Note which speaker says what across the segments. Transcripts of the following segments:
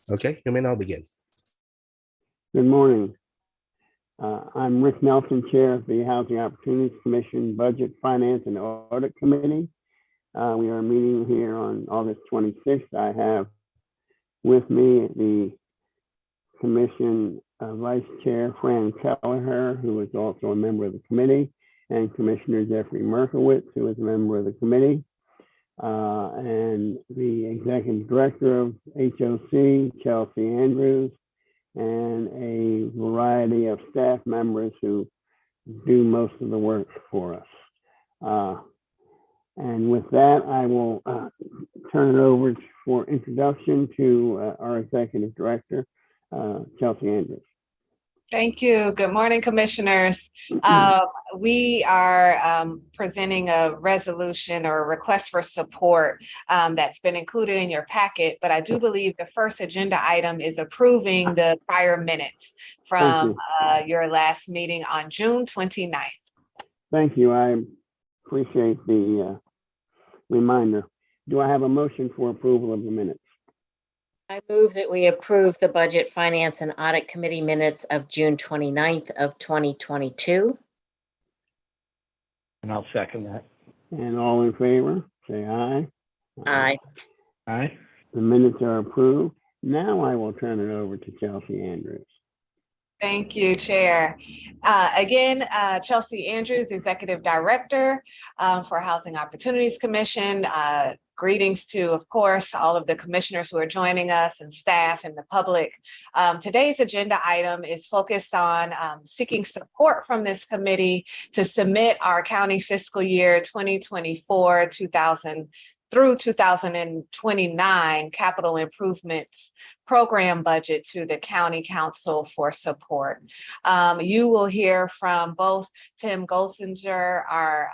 Speaker 1: Okay, you may now begin.
Speaker 2: Good morning. I'm Rick Nelson, Chair of the Housing Opportunities Commission Budget, Finance, and Audit Committee. We are meeting here on August 26th. I have with me the Commission Vice Chair, Fran Kelleher, who is also a member of the committee, and Commissioner Jeffrey Merkowitz, who is a member of the committee, and the Executive Director of HOC, Chelsea Andrews, and a variety of staff members who do most of the work for us. And with that, I will turn it over for introduction to our Executive Director, Chelsea Andrews.
Speaker 3: Thank you. Good morning, commissioners. We are presenting a resolution or a request for support that's been included in your packet, but I do believe the first agenda item is approving the prior minutes from your last meeting on June 29th.
Speaker 2: Thank you. I appreciate the reminder. Do I have a motion for approval of the minutes?
Speaker 4: I move that we approve the Budget, Finance, and Audit Committee minutes of June 29th of 2022.
Speaker 5: And I'll second that.
Speaker 2: And all in favor, say aye.
Speaker 4: Aye.
Speaker 5: Aye.
Speaker 2: The minutes are approved. Now I will turn it over to Chelsea Andrews.
Speaker 3: Thank you, Chair. Again, Chelsea Andrews, Executive Director for Housing Opportunities Commission. Greetings to, of course, all of the commissioners who are joining us and staff and the public. Today's agenda item is focused on seeking support from this committee to submit our county fiscal year 2024 through 2029 capital improvements program budget to the County Council for support. You will hear from both Tim Golsinger, our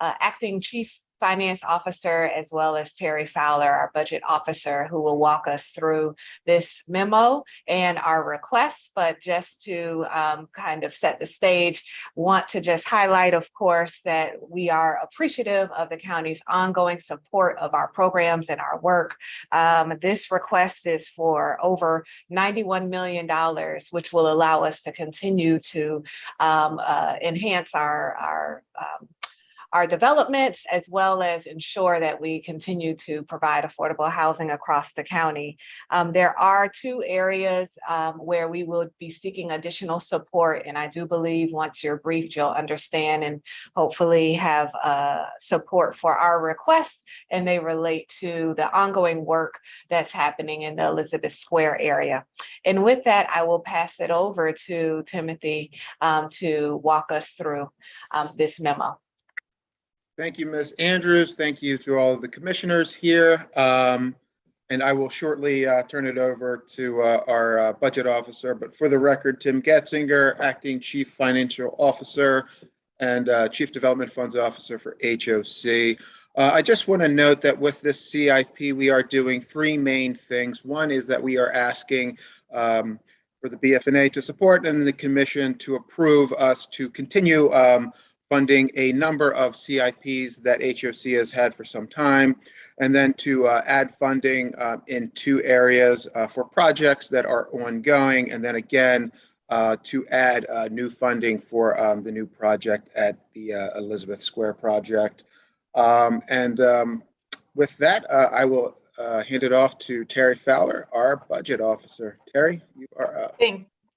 Speaker 3: acting Chief Finance Officer, as well as Terry Fowler, our Budget Officer, who will walk us through this memo and our requests. But just to kind of set the stage, want to just highlight, of course, that we are appreciative of the county's ongoing support of our programs and our work. This request is for over $91 million, which will allow us to continue to enhance our developments, as well as ensure that we continue to provide affordable housing across the county. There are two areas where we will be seeking additional support, and I do believe once you're briefed, you'll understand and hopefully have support for our requests, and they relate to the ongoing work that's happening in the Elizabeth Square area. And with that, I will pass it over to Timothy to walk us through this memo.
Speaker 6: Thank you, Ms. Andrews. Thank you to all of the commissioners here. And I will shortly turn it over to our budget officer. But for the record, Tim Getzinger, acting Chief Financial Officer and Chief Development Funds Officer for HOC. I just want to note that with this CIP, we are doing three main things. One is that we are asking for the BFNA to support and the commission to approve us to continue funding a number of CIPs that HOC has had for some time, and then to add funding in two areas for projects that are ongoing, and then again to add new funding for the new project at the Elizabeth Square project. With that, I will hand it off to Terry Fowler, our budget officer. Terry, you are up.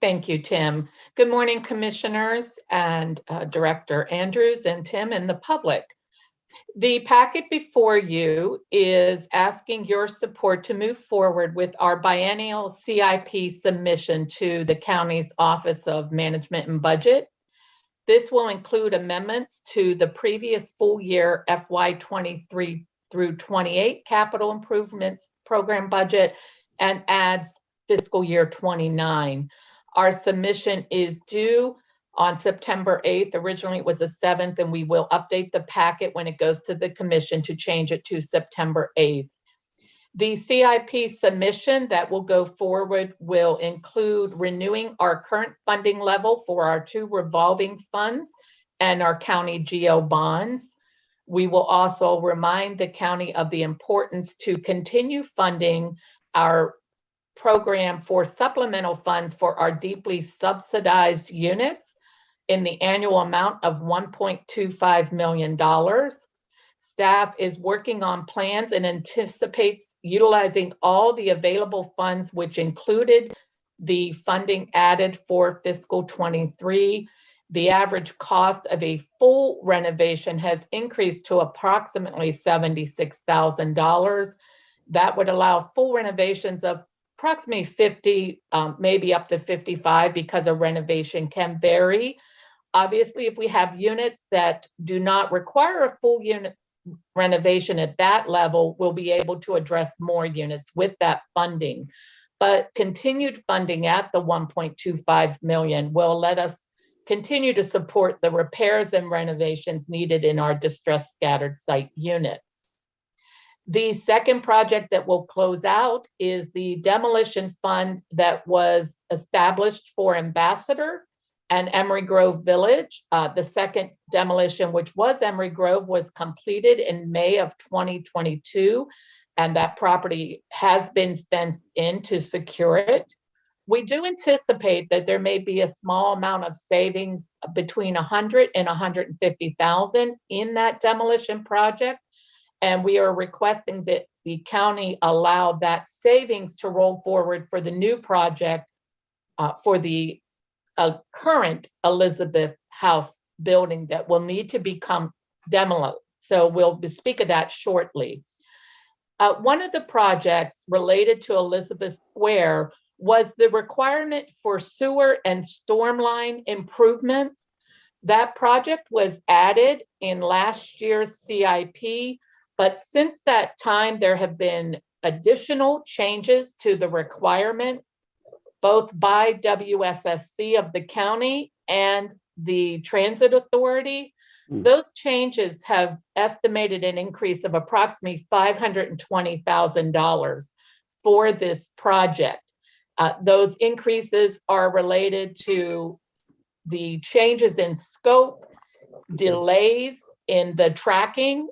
Speaker 7: Thank you, Tim. Good morning, commissioners and Director Andrews and Tim and the public. The packet before you is asking your support to move forward with our biennial CIP submission to the county's Office of Management and Budget. This will include amendments to the previous full year FY 23 through 28 capital improvements program budget and adds fiscal year 29. Our submission is due on September 8th. Originally, it was the 7th, and we will update the packet when it goes to the commission to change it to September 8th. The CIP submission that will go forward will include renewing our current funding level for our two revolving funds and our county GO bonds. We will also remind the county of the importance to continue funding our program for supplemental funds for our deeply subsidized units in the annual amount of $1.25 million. Staff is working on plans and anticipates utilizing all the available funds, which included the funding added for fiscal 23. The average cost of a full renovation has increased to approximately $76,000. That would allow full renovations of approximately 50, maybe up to 55, because a renovation can vary. Obviously, if we have units that do not require a full unit renovation at that level, we'll be able to address more units with that funding. But continued funding at the $1.25 million will let us continue to support the repairs and renovations needed in our distressed scattered site units. The second project that will close out is the demolition fund that was established for Ambassador and Emery Grove Village. The second demolition, which was Emery Grove, was completed in May of 2022, and that property has been fenced in to secure it. We do anticipate that there may be a small amount of savings between $100,000 and $150,000 in that demolition project, and we are requesting that the county allow that savings to roll forward for the new project for the current Elizabeth House building that will need to become demolished. So we'll speak of that shortly. One of the projects related to Elizabeth Square was the requirement for sewer and storm line improvements. That project was added in last year's CIP, but since that time, there have been additional changes to the requirements, both by WSSC of the county and the Transit Authority. Those changes have estimated an increase of approximately $520,000 for this project. Those increases are related to the changes in scope, delays in the tracking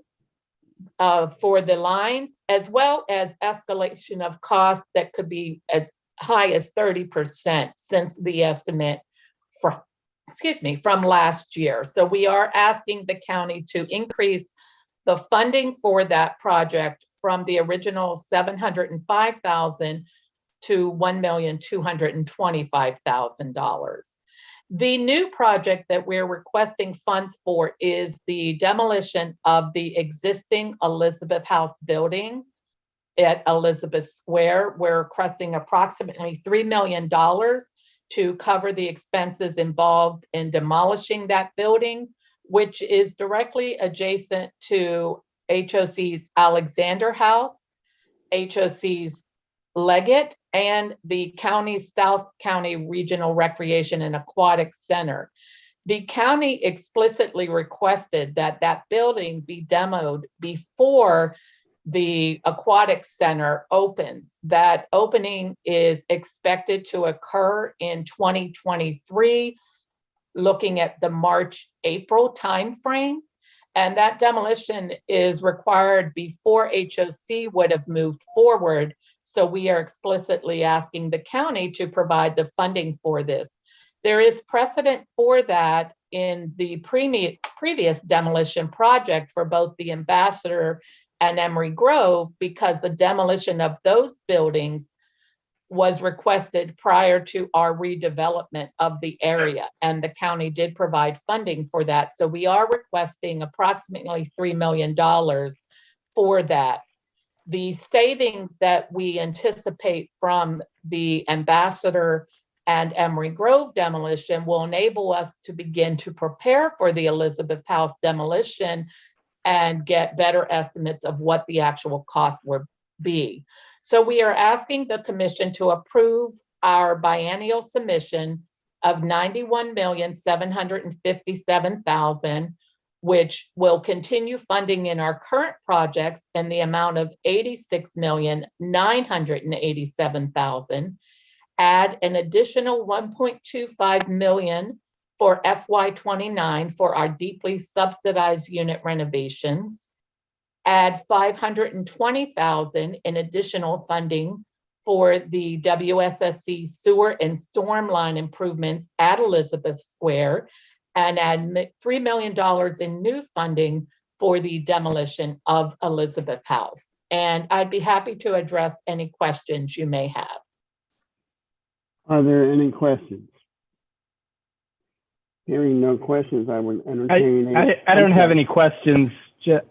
Speaker 7: for the lines, as well as escalation of costs that could be as high as 30% since the estimate from last year. So we are asking the county to increase the funding for that project from the original $705,000 to $1,225,000. The new project that we're requesting funds for is the demolition of the existing Elizabeth House building at Elizabeth Square. We're requesting approximately $3 million to cover the expenses involved in demolishing that building, which is directly adjacent to HOC's Alexander House, HOC's Leggett, and the county's South County Regional Recreation and Aquatic Center. The county explicitly requested that that building be demoed before the aquatic center opens. That opening is expected to occur in 2023, looking at the March-April timeframe. And that demolition is required before HOC would have moved forward. So we are explicitly asking the county to provide the funding for this. There is precedent for that in the previous demolition project for both the Ambassador and Emery Grove, because the demolition of those buildings was requested prior to our redevelopment of the area, and the county did provide funding for that. So we are requesting approximately $3 million for that. The savings that we anticipate from the Ambassador and Emery Grove demolition will enable us to begin to prepare for the Elizabeth House demolition and get better estimates of what the actual cost would be. So we are asking the commission to approve our biennial submission of $91,757,000, which will continue funding in our current projects in the amount of $86,987,000, add an additional $1.25 million for FY29 for our deeply subsidized unit renovations, add $520,000 in additional funding for the WSSC sewer and storm line improvements at Elizabeth Square and add $3 million in new funding for the demolition of Elizabeth House. And I'd be happy to address any questions you may have.
Speaker 2: Are there any questions? Hearing no questions, I would entertain.
Speaker 1: I don't have any questions.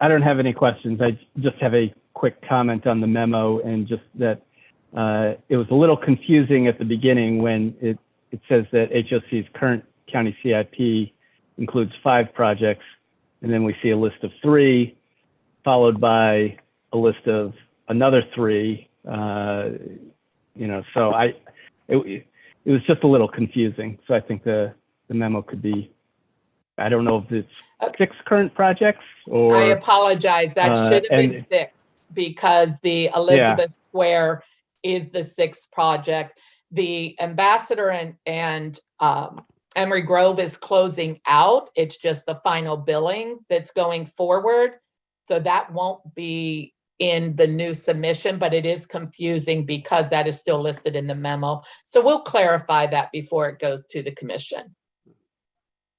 Speaker 1: I don't have any questions. I just have a quick comment on the memo, and just that it was a little confusing at the beginning when it says that HOC's current county CIP includes 5 projects, and then we see a list of 3, followed by a list of another 3. So it was just a little confusing. So I think the memo could be, I don't know if it's 6 current projects or.
Speaker 7: I apologize. That should have been 6 because the Elizabeth Square is the 6th project. The Ambassador and Emery Grove is closing out. It's just the final billing that's going forward. So that won't be in the new submission, but it is confusing because that is still listed in the memo. So we'll clarify that before it goes to the commission.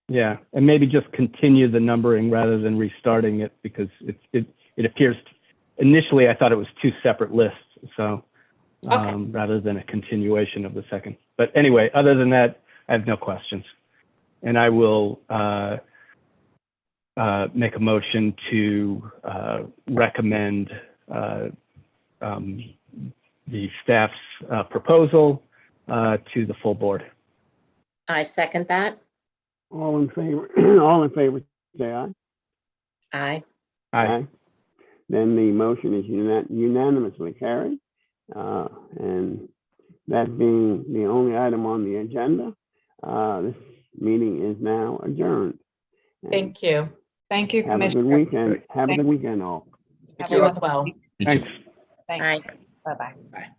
Speaker 1: Yeah, and maybe just continue the numbering rather than restarting it, because it appears, initially I thought it was 2 separate lists, so
Speaker 7: Okay.
Speaker 1: rather than a continuation of the second. But anyway, other than that, I have no questions. And I will make a motion to recommend the staff's proposal to the full board.
Speaker 4: I second that.
Speaker 2: All in favor, all in favor, say aye.
Speaker 4: Aye.
Speaker 1: Aye.
Speaker 2: Then the motion is unanimously carried. And that being the only item on the agenda, this meeting is now adjourned. And
Speaker 7: Thank you.
Speaker 3: Thank you,
Speaker 2: have a good
Speaker 3: Commissioner.
Speaker 2: weekend. Have a good weekend, all.
Speaker 7: You as well.
Speaker 1: Thanks.
Speaker 3: Thanks.
Speaker 4: Aye.
Speaker 3: Bye-bye.
Speaker 6: Bye.